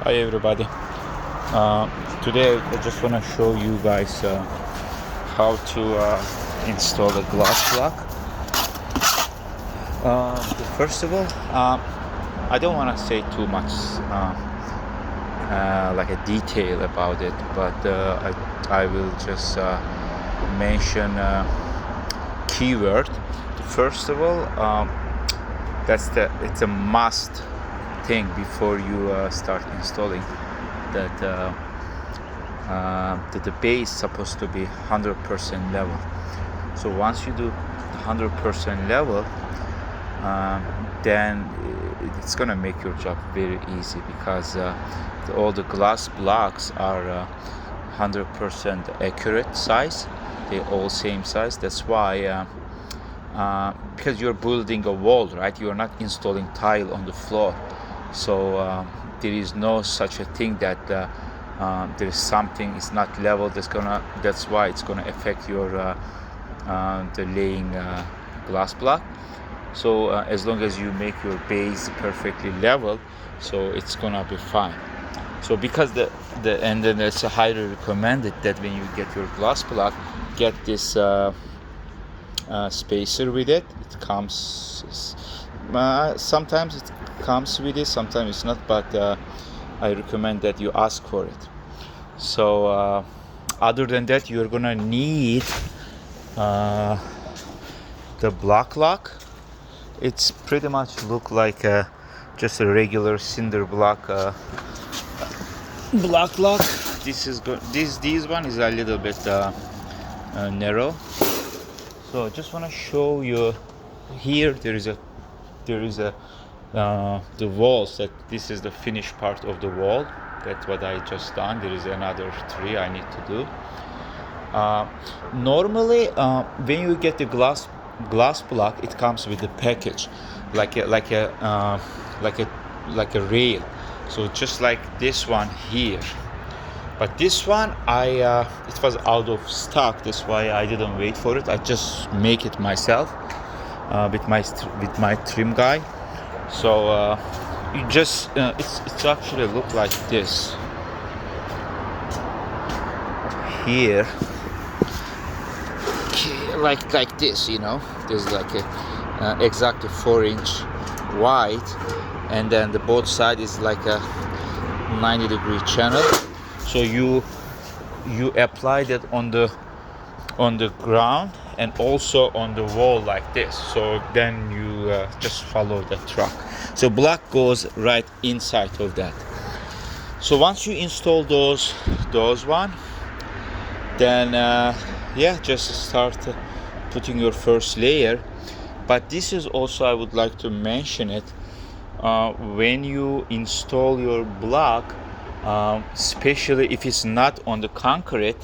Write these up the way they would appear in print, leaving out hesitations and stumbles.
Hi everybody. Today I just want to show you guys how to install a glass block. First of all, I don't want to say too much like a detail about it, but I will just mention keyword. First of all, it's a must thing before you start installing that the base is supposed to be 100% level. So once you do 100% level, then it's gonna make your job very easy, because all the glass blocks are 100% accurate size. They're all same size. That's why because you're building a wall, right? You're not installing tile on the floor. So there is no such a thing that there is something is not level. That's why it's gonna affect your the laying glass block. So as long as you make your base perfectly level, so it's gonna be fine. So because and then it's highly recommended that when you get your glass block, get this spacer with it. It comes sometimes it comes with it, sometimes it's not, but I recommend that you ask for it. So other than that, you're gonna need the block lock. It's pretty much look like just a regular cinder block block lock. This one is a little bit narrow. So I just want to show you here. There is the walls. That this is the finished part of the wall. That's what I just done. There is another 3 I need to do. Normally, when you get the glass block, it comes with the package, like a rail. So just like this one here. But this one, it was out of stock. That's why I didn't wait for it. I just make it myself with my trim guy. So you just it's actually look like this here, like this. You know, there's like a exactly 4-inch wide, and then the both side is like a 90-degree channel. So you apply that on the ground and also on the wall like this. So then you just follow the track. So block goes right inside of that. So once you install those one, then just start putting your first layer. But this is also, I would like to mention it, when you install your block, especially if it's not on the concrete.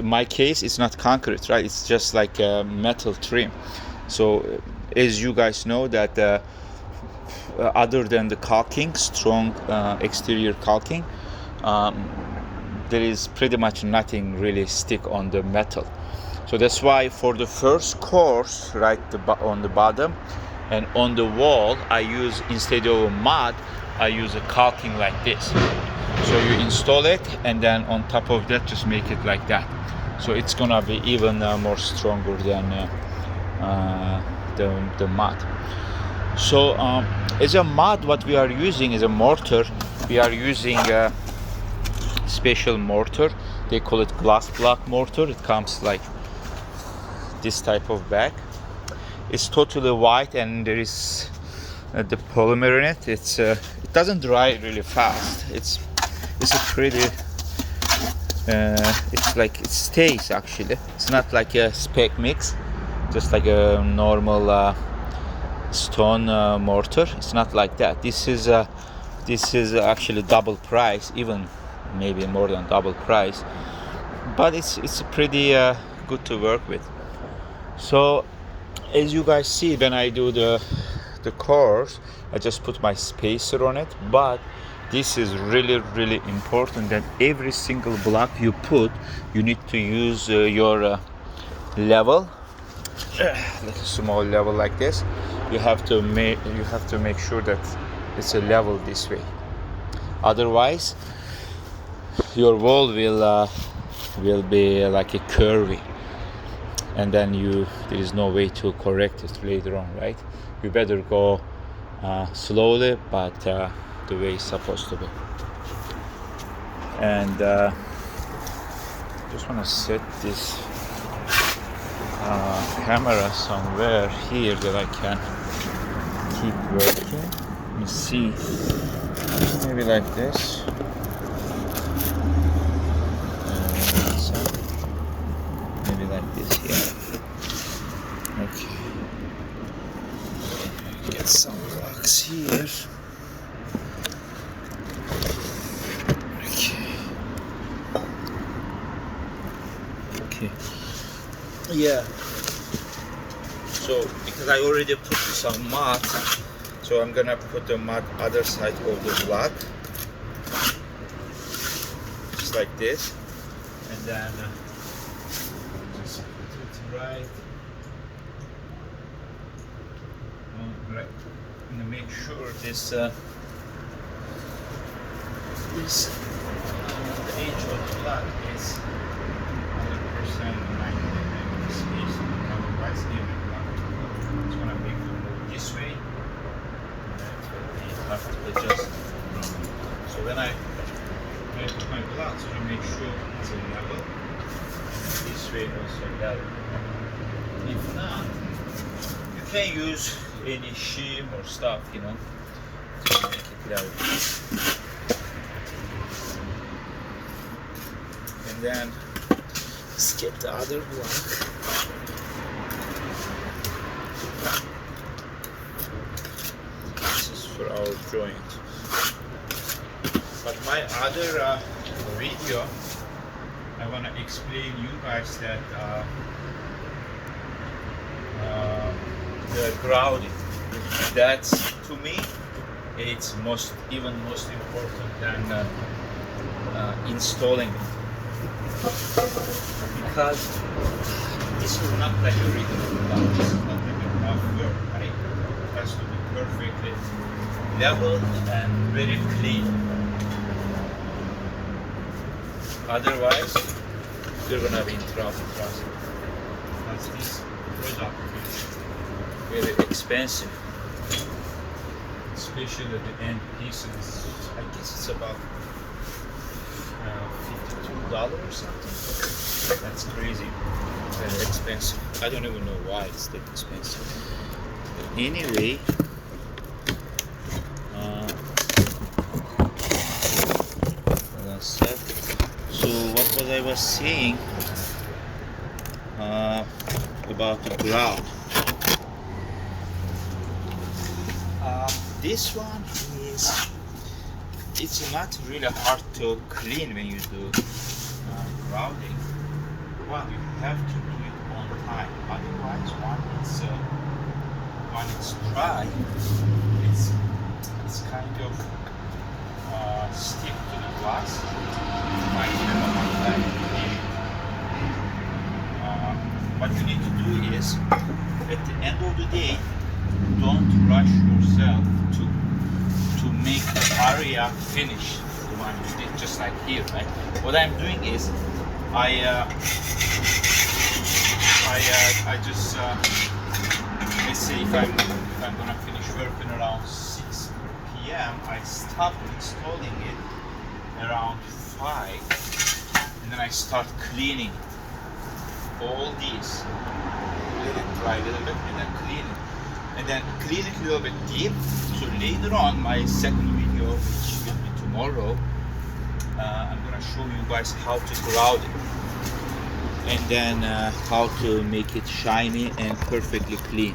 My case, it's not concrete, right? It's just like a metal trim. So as you guys know that other than the caulking, strong exterior caulking, there is pretty much nothing really stick on the metal. So that's why for the first course, right, on the bottom and on the wall, I use, instead of a mud, I use a caulking like this. So you install it, and then on top of that, just make it like that. So it's gonna be even more stronger than the mud. So as a mud, what we are using is a mortar. We are using a special mortar. They call it glass block mortar. It comes like this type of bag. It's totally white, and there is the polymer in it. It doesn't dry really fast. It's a pretty it's like it stays actually. It's not like a spec mix, just like a normal stone mortar. It's not like that. This is actually double price, even maybe more than double price, but it's pretty good to work with. So as you guys see, when I do the course, I just put my spacer on it. But this is really important that every single block you put, you need to use your level, like a small level like this. You have to make sure that it's a level this way. Otherwise your wall will be like a curvy, and then there is no way to correct it later on, right? You better go slowly, but the way it's supposed to be. And just want to set this camera somewhere here that I can keep working. Let me see, maybe like this. Maybe like this here. Okay. Get some blocks here. Okay. Yeah. So because I already put some mud, so I'm gonna put the mud other side of the block, just like this, and then just put it right. Right. I'm gonna make sure this the edge of the block is 100% 90 degrees. Otherwise, every block it's gonna make the move this way. That's what we have to adjust. So when I put my block, so you make sure it's a level, and this way also level. If not, you can use any shim or stuff, to make it level. And then skip the other block. This is for our joint. But my other video, I want to explain you guys that the grouting. That's, to me, it's most important than installing it, because this is not like a regular block. This is not like a rough work, right? It has to be perfectly level and very clean. Otherwise, you're gonna be in trouble. Because this product is very expensive, especially the end pieces. I guess it's about $52 or something. That's crazy. Very expensive. I don't even know why it's that expensive. But anyway, so what was I was saying about the grout? This one it's not really hard to clean when you do grouting. Well, you have to do it on time. Otherwise, when it's dry, it's kind of stick to the glass. What you need to do is, at the end of the day, don't rush yourself to make the area finish the one you did, just like here, right? What I'm doing is I just let's say if I'm gonna finish working around 6 p.m. I stop installing it around 5, and then I start cleaning all these. Let it dry a little bit and then clean it. And then clean it a little bit deep. So later on, my second video, which will be tomorrow, I'm gonna show you guys how to grout it, and then how to make it shiny and perfectly clean.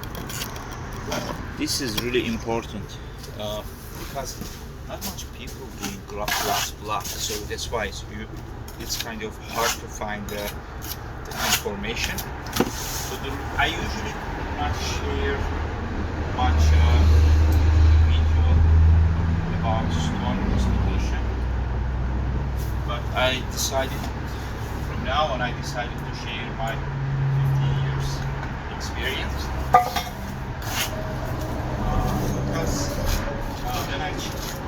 This is really important because not much people doing glass blocks, so that's why it's kind of hard to find the information. So I usually not share much video about stone restoration, but I decided from now on to share my 15 years experience, because when I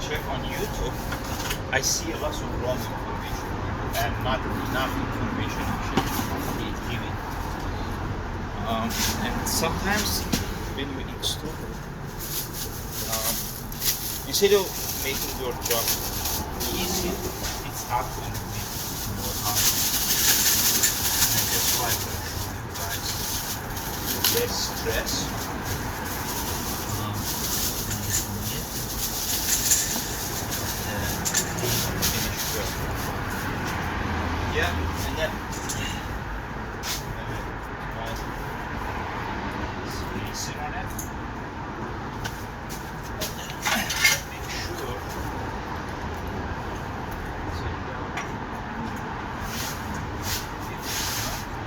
check on YouTube, I see a lot of wrong information and not enough information actually is given. And sometimes when you install, instead of making your job easy, it's hard to make more hard. And that's why I'm going to show you guys less stress. Yeah, and then spacing on it. Make sure.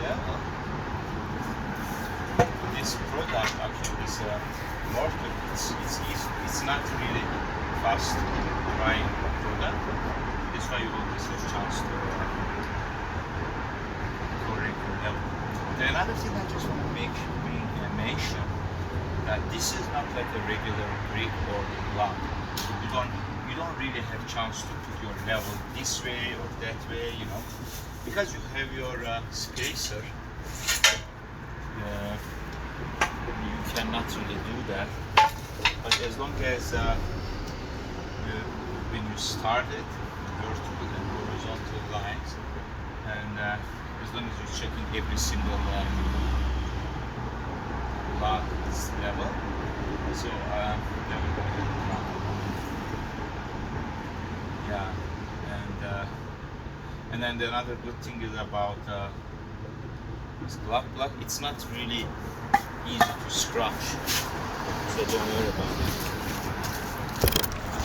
Yeah. This product actually is mortar. It's easy. It's not really fast drying product. That's why you always have a chance to correct your level. The another thing I just want to mention that this is not like a regular brick or block. You don't really have chance to put your level this way or that way, you know, because you have your spacer. You cannot really do that. But as long as when you start it, vertical and horizontal lines, and as long as you're checking every single block level, so then we're going to yeah, and then the another good thing is about this block. It's not really easy to scratch, so don't worry about it.